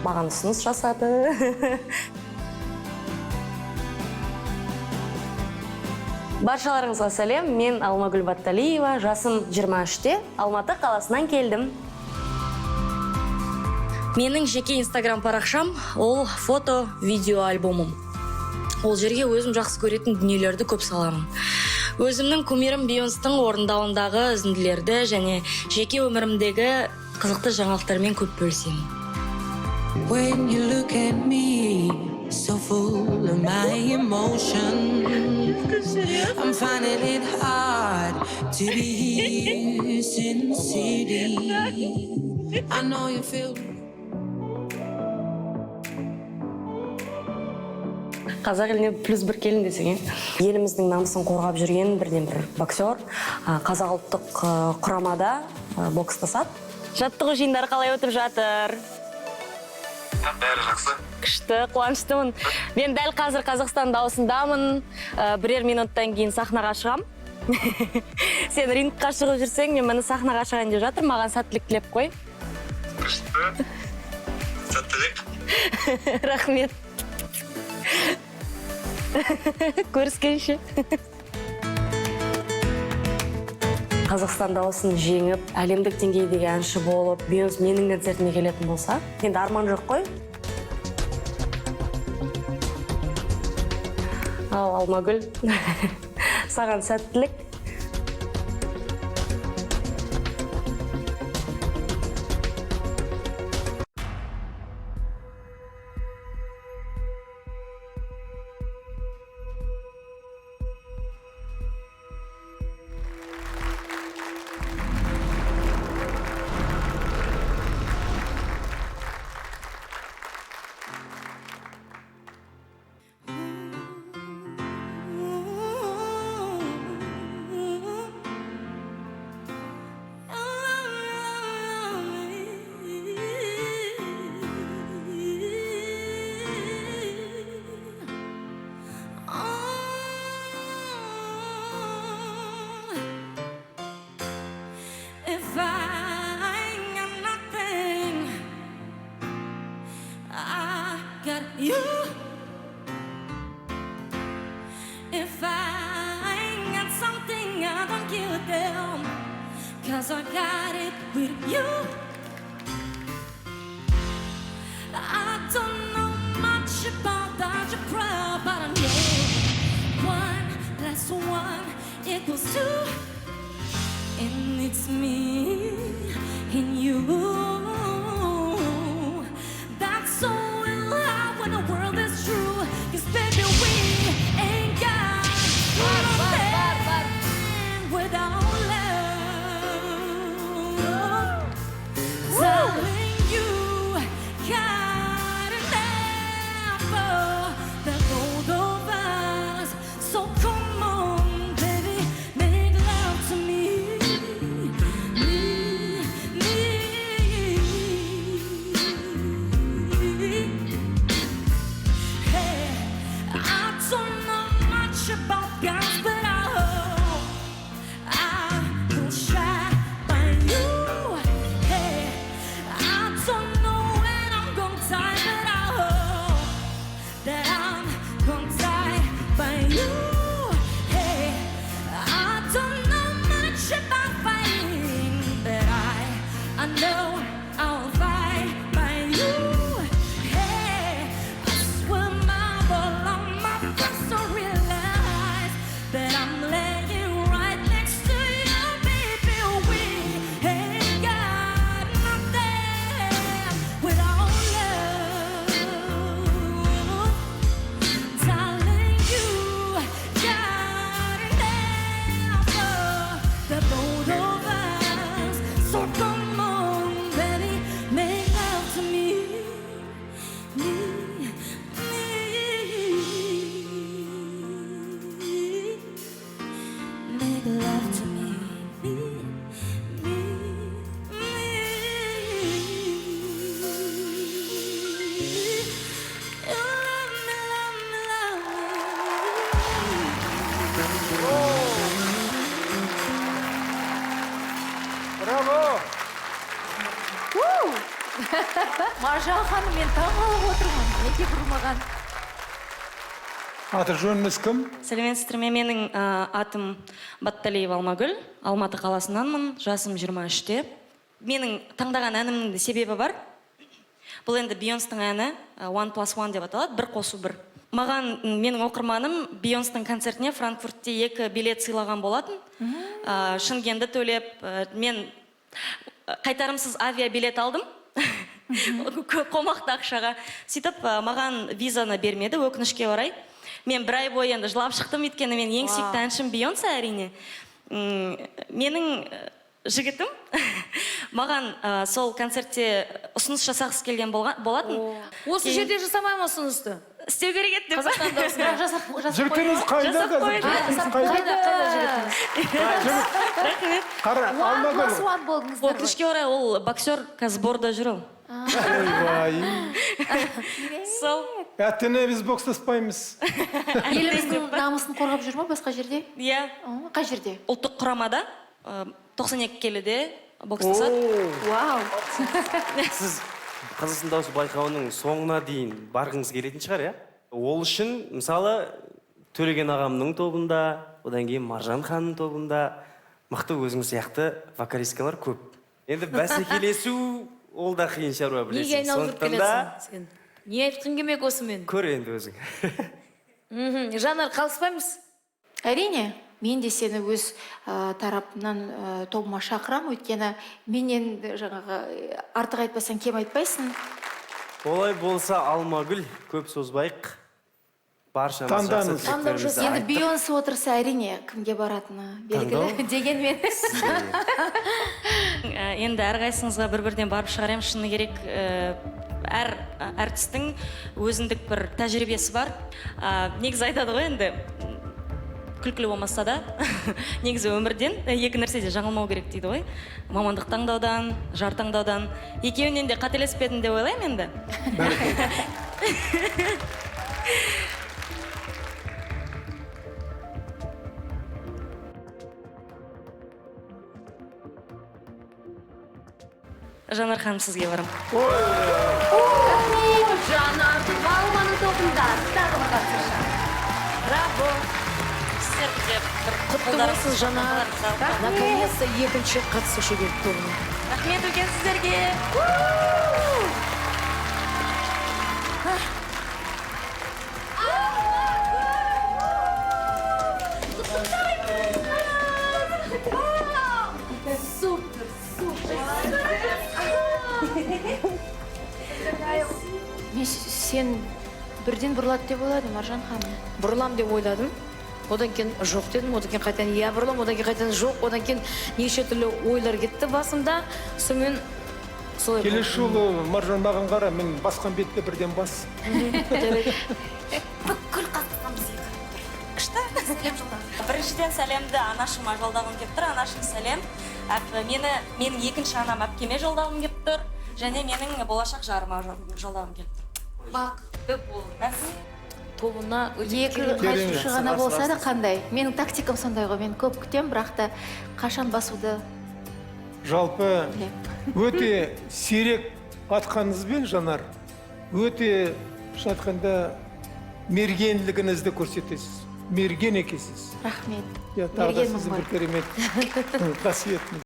маған ұсыныс жасады. Баршаларыңызға сәлем, мен Алмагүл Батталиева, жасым 23-те, Алматы қаласынан келдім. Менің жеке инстаграм парақшам, ол фото-видео альбомым. Ол жерге өзім жақсы көретін дүниелерді көп саламын. Өзімнің кумирім Бейонстың орындауындағы үзінділерді және жеке өмірімдегі қызықты жаңалықтармен көп бөлісемін. When you look at me, so full of my emotion, I'm finding it hard to be here sincerely. I know you feel. Қазақ еліне плюс бір келін десең, еліміздің намысын қорғап жүрген бірден бір боксер, қазақ ұлттық құрамада бокстасады. Жаттығу жиындары қалай өтіп жатыр? Бәрі жақсы. Күшті, қуаныштымын. Мен дәл қазір Қазақстан дауысындамын. Бірер минуттан кейін сахнаға шығам. Сен рингқа шығып жүрсең, мен мені сахнаға шығайын деп жатыр. Маған сәттілік тілеп қой. Күшті. Сәттілік. Рахмет. Көріскенше. Қазақстан дауысын жеңіп, әлемдік деңгейдегі әнші болып, Бейонс менің концертіме келетін болса, енді арман жоқ қой. Ал Алмагүл, саған сәттілік. If I ain't got something, I don't give a damn, 'cause I got it with you. I don't know much about algebra, but I know 1 + 1 = 2, and it's me and you. That's so in love when the world is true, 'cause baby we ain't got nothing without love. Darling, you got enough for the both of us, so come on baby, make love to me. Hey, I don't know much about guys, but I hope I will try by you. Hey, I don't know when I'm gonna die, but I hope that I'm gonna die by you. Hey, I don't know much about fighting, but I know I'll fight by you. Hey, I swear my ball on my face, I realize that I'm laying right next to you, baby. We ain't got nothing without love. Darling, you got enough for the both of us, so come on, baby, make love to me. Make love to me. Bravo! Маржан ханым, мен таң қалып отырмын. Неге бұрмаған? Аты жөніңіз кім? Сәлеметсіздер ме? Менің атым Батталиева Алмагүл. Алматы қаласынанмын. Жасым 23-те. Менің таңдаған әнімнің де себебі бар. Бұл енді Бейонстың әні One Plus One деп аталады. Бір қосу бір. Маған менің оқырманым Бейонстың концертіне Франкфуртте 2 билет сыйлаған болатын. Шымкентті төлеп, мен қайтарымсыз авиабилет алдым. Қомақты ақшаға. Сөйтіп, маған визаны бермеді, өкінішке орай. Мен бір ай бойы енді жылап шықтым, өйткені мен ең сүйікті әншім Бейонсе әрине. Менің жігітім маған сол концертте ұсыныс жасағысы келген болатын. Осы жерде жасамай ма ұсынысты? Істеу керек еді деп. Қазақстанда Жігітіңіз қайда қазір? Қара, Алмагүл. Өкінішке орай ол боксер қазір борда жүр ол. Ойбай. Сол. Әттене біз бокстаспаймыз. Еліміздің намысын қорғап жүр ма басқа жерде? Иә. Қай жерде? Ұлттық құрамада 92 келіде бокстасады. Вау. Сіз Қазақстан дауысы байқауының соңына дейін барғыңыз келетін шығар, иә? Ол үшін, мысалы, Төлеген ағамның тобында, одан кейін Маржан ханның тобында мықты өзің сияқты вокалисткалар көп. Енді бәсекелесу ол да қиын шаруа білесің. Неге айналдырып келесің сен? Не айтқың келмек осымен? Көр енді өзің. Жанар, қалыспаймыз? Әрине, мен де сені өз тарапымнан тобыма шақырам, өйткені менен жаңағы артық айтпасаң, кем айтпайсың. Олай болса Алмагүл, көп созбайық. Баршамыз Таңдаңыз. жақсы Енді Бейонсе отырса әрине кімге баратыны белгілі дегенмен. Енді әрқайсыңызға бір-бірден барып шығарайым, шыны керек. Әр әртістің өзіндік бір тәжірибесі бар. Негізі айтады ғой енді, күлкілі болмаса да, негізі өмірден екі нәрседе жаңылмау керек дейді ғой. Мамандық таңдаудан, жар таңдаудан. Екеуінен де қателеспедім деп ойлаймын енді. Жанар ханым, сізге барам. Жанарды балманы тобында тағы бір қатысушы. Браво! Сіздер де бір Құтты болсын, Жанар. Наконец-то екінші қатысушы келді тобына. Рахмет үлкен сіздерге. Мен сен бірден бұрылады деп ойладым, Маржан ханым. Бұрылам деп ойладым. Одан кейін жоқ дедім, одан кейін қайтадан иә бұрылам, одан кейін қайтадан жоқ, одан кейін неше түрлі ойлар кетті басымда. Сонымен солай болды. Келесі жолы Маржан маған қара, мен басқан бетте бірден бас. Бүкіл қатысқанбыз екі. Біріншіден сәлемді анашыма жолдағым келіп тұр. Анашым сәлем. Менің екінші анам әпкеме жолдағым келіп тұр. Және менің болашақ жарыма жолдағым келіп тұр. Бақ, көп болды. Тобына Екі қатысушы ғана болса да қандай? Менің тактикам сондай ғой, мен көп күтем, бірақ та қашан басуды Жалпы білем. өте сирек атқаныңызбен, Жанар, өте шын айтқанда мергенлігіңізді көрсетесіз. Мерген екенсіз. Рахмет. Тағы да Мергенмін сіздің ғой. бір керемет қасиетіңіз.